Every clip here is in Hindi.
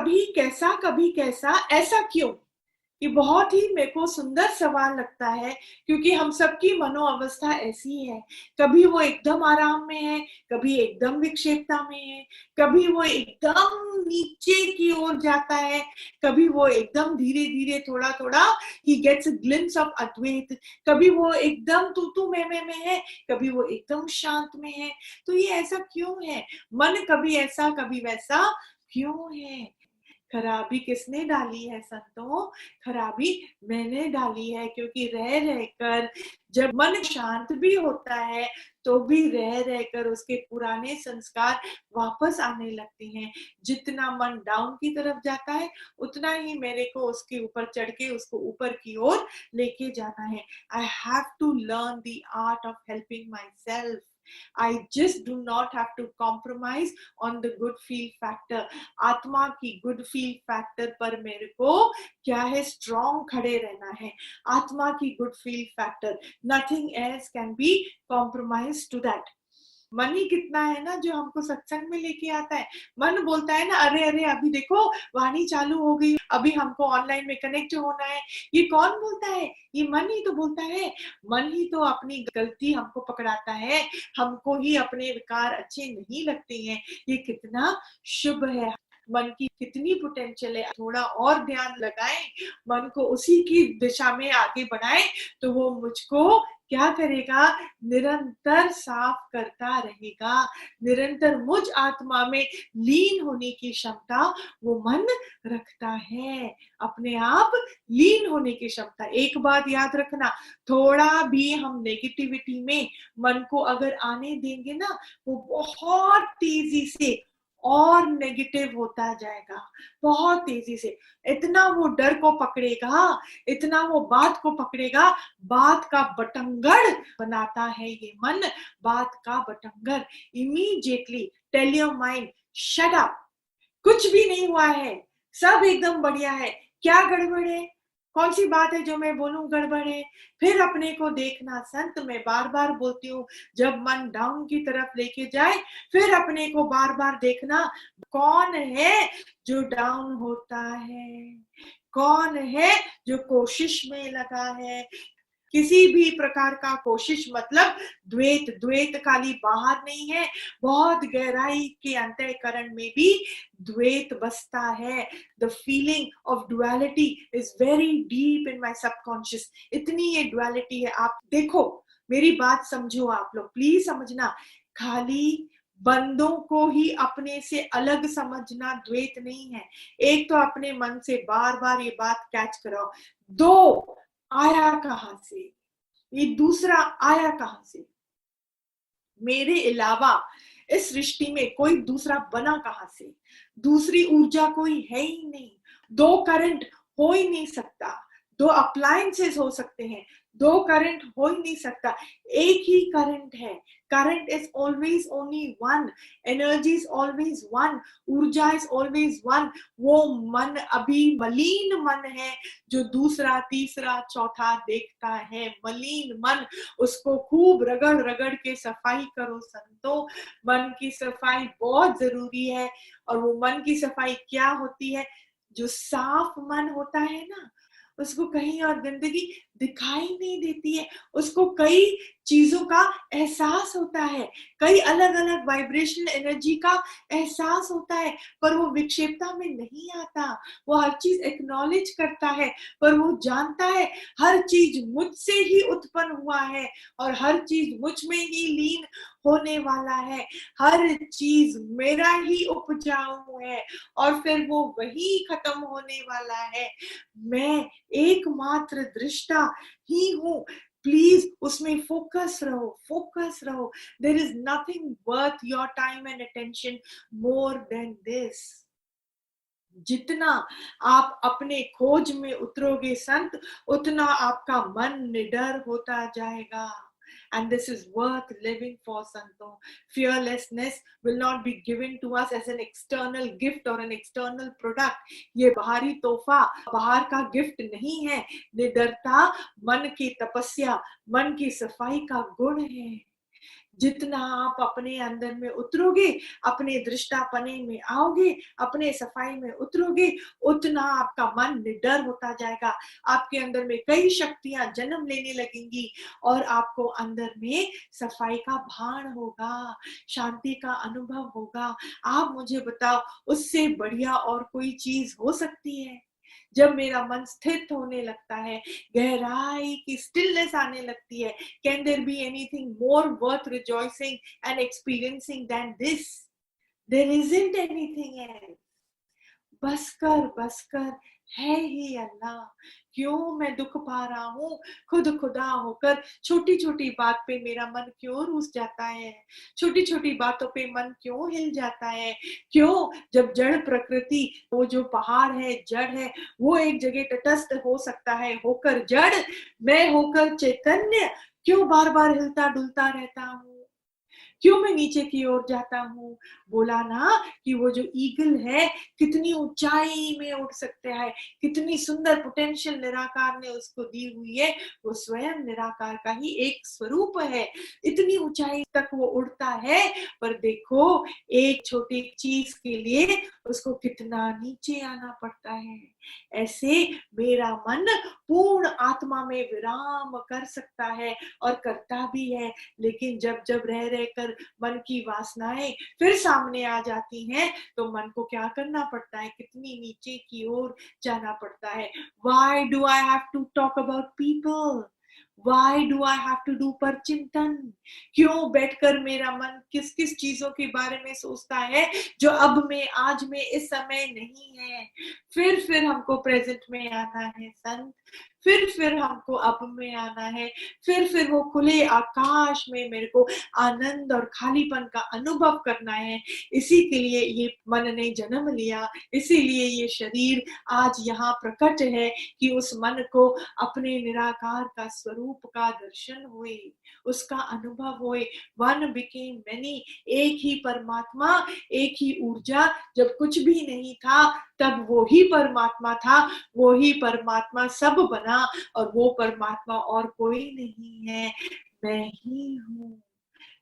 कभी कैसा ऐसा क्यों? ये बहुत ही मेरे को सुंदर सवाल लगता है, क्योंकि हम सबकी मनोअवस्था ऐसी है। कभी वो एकदम आराम में है, कभी एकदम विक्षेपता में है, कभी वो एकदम नीचे की ओर जाता है, कभी वो एकदम धीरे-धीरे थोड़ा-थोड़ा ही gets a glimpse of Advaita, कभी वो एकदम तू-तू मैं-मैं में है, कभी वो एकदम शांत में है। तो ये ऐसा क्यों है? मन कभी ऐसा, कभी वैसा क्यों है? खराबी किसने डाली है संतों? खराबी मैंने डाली है, क्योंकि रह रहकर जब मन शांत भी होता है तो भी रह रहकर उसके पुराने संस्कार वापस आने लगते हैं। जितना मन डाउन की तरफ जाता है उतना ही मेरे को उसके ऊपर चढ़ के उसको ऊपर की ओर लेके जाना है। I have to learn the art of helping myself. I just do not have to compromise on the good feel factor. आत्मा की गुड फील फैक्टर पर मेरे को क्या है, स्ट्रॉन्ग खड़े रहना है। आत्मा की good feel factor, nothing else can be compromise to that. मन ही कितना है ना जो हमको सत्संग में लेके आता है। मन बोलता है ना, अरे अरे अभी देखो वाणी चालू हो गई, अभी हमको ऑनलाइन में कनेक्ट होना है। ये कौन बोलता है? ये मन ही तो बोलता है। मन ही तो अपनी गलती हमको पकड़ाता है, हमको ही अपने विकार अच्छे नहीं लगते हैं। ये कितना शुभ है। मन की कितनी पोटेंशियल है, थोड़ा और ध्यान लगाएं, मन को उसी की दिशा में आगे बढ़ाएं तो वो मुझको क्या करेगा, निरंतर साफ करता रहेगा। निरंतर मुझ आत्मा में लीन होने की क्षमता वो मन रखता है, अपने आप लीन होने की क्षमता। एक बात याद रखना, थोड़ा भी हम नेगेटिविटी में मन को अगर आने देंगे ना, वो बहुत तेजी से और नेगेटिव होता जाएगा, बहुत तेजी से। इतना वो डर को पकड़ेगा, इतना वो बात को पकड़ेगा, बात का बटंगड़ बनाता है ये मन, बात का बटंगर। Immediately tell your mind, shut up, कुछ भी नहीं हुआ है, सब एकदम बढ़िया है। क्या गड़बड़ है? कौन सी बात है जो मैं बोलूं गड़बड़ है? फिर अपने को देखना संत, मैं बार बार बोलती हूँ, जब मन डाउन की तरफ लेके जाए फिर अपने को बार बार देखना, कौन है जो डाउन होता है, कौन है जो कोशिश में लगा है। किसी भी प्रकार का कोशिश मतलब द्वैत, द्वैत खाली बाहर नहीं है, बहुत गहराई के अंतःकरण में भी द्वैत बसता है। The feeling of duality is very deep in my subconscious. इतनी ये डुअलिटी है। आप देखो, मेरी बात समझो, आप लोग प्लीज समझना, खाली बंदों को ही अपने से अलग समझना द्वैत नहीं है। एक तो अपने मन से बार बार ये बात कैच कराओ, दो आया कहां से, ये दूसरा आया कहां से, मेरे अलावा इस सृष्टि में कोई दूसरा बना कहां से, दूसरी ऊर्जा कोई है ही नहीं, दो करंट हो ही नहीं सकता, दो अप्लायंसेस हो सकते हैं, दो करंट हो ही नहीं सकता, एक ही करंट है। Current is always only one, energy is always one, ऊर्जा इज ऑलवेज वन। वो मन अभी मलिन मन है जो दूसरा तीसरा चौथा देखता है, मलिन मन। उसको खूब रगड़ रगड़ के सफाई करो संतो। मन की सफाई बहुत जरूरी है। और वो मन की सफाई क्या होती है? जो साफ मन होता है ना, उसको कहीं और गंदगी दिखाई नहीं देती है, उसको कई चीजों का एहसास होता है, कई अलग अलग वाइब्रेशनल एनर्जी का एहसास होता है, पर वो विक्षेपता में नहीं आता। वो हर चीज एक्नॉलेज करता है, पर वो जानता है हर चीज मुझसे ही उत्पन्न हुआ है और हर चीज मुझ में ही लीन होने वाला है, हर चीज मेरा ही उपजाऊ है और फिर वो वही खत्म होने वाला है। मैं एकमात्र दृष्टा ही हूं। प्लीज उसमें फोकस रहो, फोकस रहो। There is nothing worth your time and attention more than this. जितना आप अपने खोज में उतरोगे संत, उतना आपका मन निडर होता जाएगा। And this is worth living for, Santo. Fearlessness will not be given to us as an external gift or an external product. ये बाहरी तोहफा, बाहर का गिफ्ट नहीं है। निडरता मन की तपस्या, मन की सफाई का गुण है। जितना आप अपने अंदर में उतरोगे, अपने दृष्टापने में आओगे, अपने सफाई में उतरोगे, उतना आपका मन निडर होता जाएगा। आपके अंदर में कई शक्तियां जन्म लेने लगेंगी और आपको अंदर में सफाई का भान होगा, शांति का अनुभव होगा। आप मुझे बताओ, उससे बढ़िया और कोई चीज हो सकती है? जब मेरा मन स्थिर होने लगता है, गहराई की स्टिलनेस आने लगती है, can there be anything more worth rejoicing and experiencing than this? There isn't anything else. बस कर है ही अल्लाह। क्यों मैं दुख पा रहा हूँ खुद खुदा होकर? छोटी छोटी बात पे मेरा मन क्यों रूस जाता है? छोटी छोटी बातों पे मन क्यों हिल जाता है? क्यों? जब जड़ प्रकृति, वो जो पहाड़ है, जड़ है, वो एक जगह तटस्थ हो सकता है होकर जड़, मैं होकर चैतन्य क्यों बार बार हिलता डुलता रहता हूँ? क्यों मैं नीचे की ओर जाता हूँ? बोला ना कि वो जो ईगल है कितनी ऊंचाई में उड़ सकता है, कितनी सुंदर पोटेंशियल निराकार ने उसको दी हुई है। वो स्वयं निराकार का ही एक स्वरूप है। इतनी ऊंचाई तक वो उड़ता है, पर देखो एक छोटी चीज के लिए उसको कितना नीचे आना पड़ता है। ऐसे मेरा मन पूर्ण आत्मा में विराम कर सकता है और करता भी है, लेकिन जब जब रह रहकर मन की वासनाएं फिर सामने आ जाती हैं, तो मन को क्या करना पड़ता है? कितनी नीचे की ओर जाना पड़ता है। Why do I have to talk about people? Why do I have to do परचिंतन? क्यों बैठकर मेरा मन किस किस चीजों के बारे में सोचता है जो अब में, आज में, इस समय नहीं है? फिर हमको प्रेजेंट में आना है संत, फिर हमको अब में आना है, फिर वो खुले आकाश में मेरे को आनंद और खालीपन का अनुभव करना है। इसी के लिए ये मन ने जन्म लिया, इसीलिए ये शरीर आज यहाँ प्रकट है कि उस मन को अपने निराकार का स्वरूप का दर्शन होए, उसका अनुभव होए। वन बिकेम मेनी, एक ही परमात्मा, एक ही ऊर्जा। जब कुछ भी नहीं था तब वो ही परमात्मा था, वो ही परमात्मा सब बना, और वो परमात्मा और कोई नहीं है। मैं ही हूँ,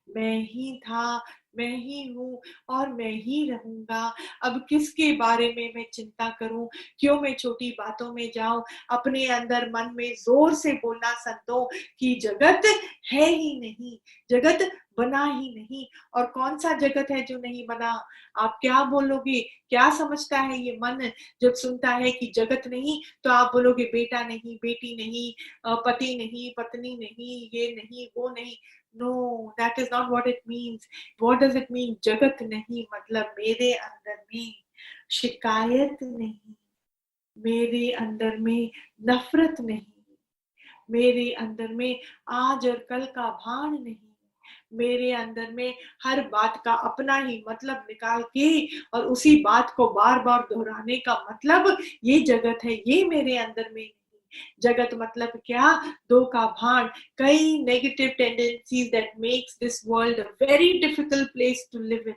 मैं ही था, मैं ही हूँ और मैं ही रहूंगा। अब किसके बारे में मैं चिंता करूं? क्यों मैं छोटी बातों में जाऊं? अपने अंदर मन में जोर से बोलना संतों कि जगत है ही नहीं, जगत बना ही नहीं। और कौन सा जगत है जो नहीं बना? आप क्या बोलोगे? क्या समझता है ये मन जब सुनता है कि जगत नहीं? तो आप बोलोगे बेटा नहीं, बेटी नहीं, पति नहीं, पत्नी नहीं, ये नहीं, वो नहीं। No, that is not what it means. What does it mean? जगत नहीं मतलब मेरे अंदर में शिकायत नहीं, मेरे अंदर में नफरत नहीं, मेरे अंदर में आज और कल का भान नहीं, मेरे अंदर में हर बात का अपना ही मतलब निकाल के और उसी बात को बार बार दोहराने का मतलब ये जगत है, ये मेरे अंदर में नहीं। जगत मतलब क्या? दो का भान, कई negative tendencies that makes this world a very difficult place to live in.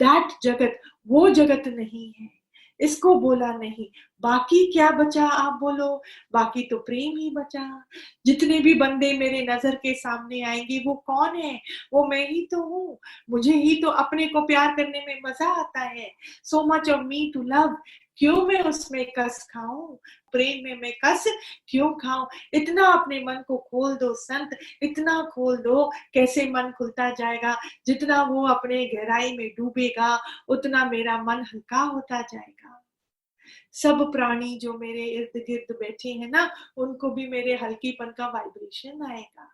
That जगत, वो जगत नहीं है, इसको बोला नहीं। बाकी क्या बचा आप बोलो? बाकी तो प्रेम ही बचा। जितने भी बंदे मेरे नजर के सामने आएंगे वो कौन है? वो मैं ही तो हूँ। मुझे ही तो अपने को प्यार करने में मजा आता है। So much of me to love. क्यों मैं उसमें कस खाऊं? प्रेम में मैं कस क्यों खाऊं? इतना अपने मन को खोल दो संत, इतना खोल दो। कैसे मन खुलता जाएगा? जितना वो अपने गहराई में डूबेगा उतना मेरा मन हल्का होता जाएगा। सब प्राणी जो मेरे इर्द गिर्द बैठे हैं ना, उनको भी मेरे हल्कीपन का वाइब्रेशन आएगा।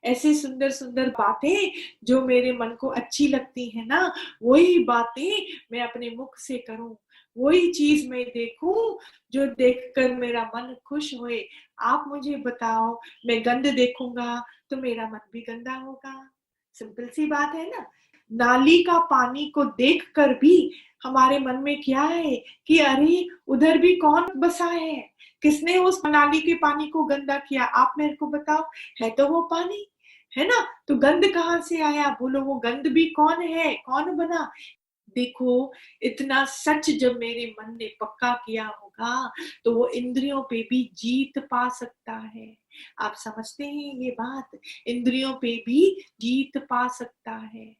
ऐसी सुंदर सुंदर बातें जो मेरे मन को अच्छी लगती है ना, वही बातें मैं अपने मुख से करूं, वही चीज मैं देखूं जो देखकर मेरा मन खुश होए। आप मुझे बताओ, मैं गंद देखूंगा तो मेरा मन भी गंदा होगा? सिंपल सी बात है ना। नाली का पानी को देखकर भी हमारे मन में क्या है कि अरे उधर भी कौन बसा है, किसने उस नाली के पानी को गंदा किया? आप मेरे को बताओ। है तो वो पानी, है ना? तो गंद कहाँ से आया? बोलो, वो गंद भी कौन है, कौन बना? देखो, इतना सच जब मेरे मन ने पक्का किया होगा, तो वो इंद्रियों पे भी जीत पा सकता है। आप समझते हैं ये बात? इंद्रियों पे भी जीत पा सकता है।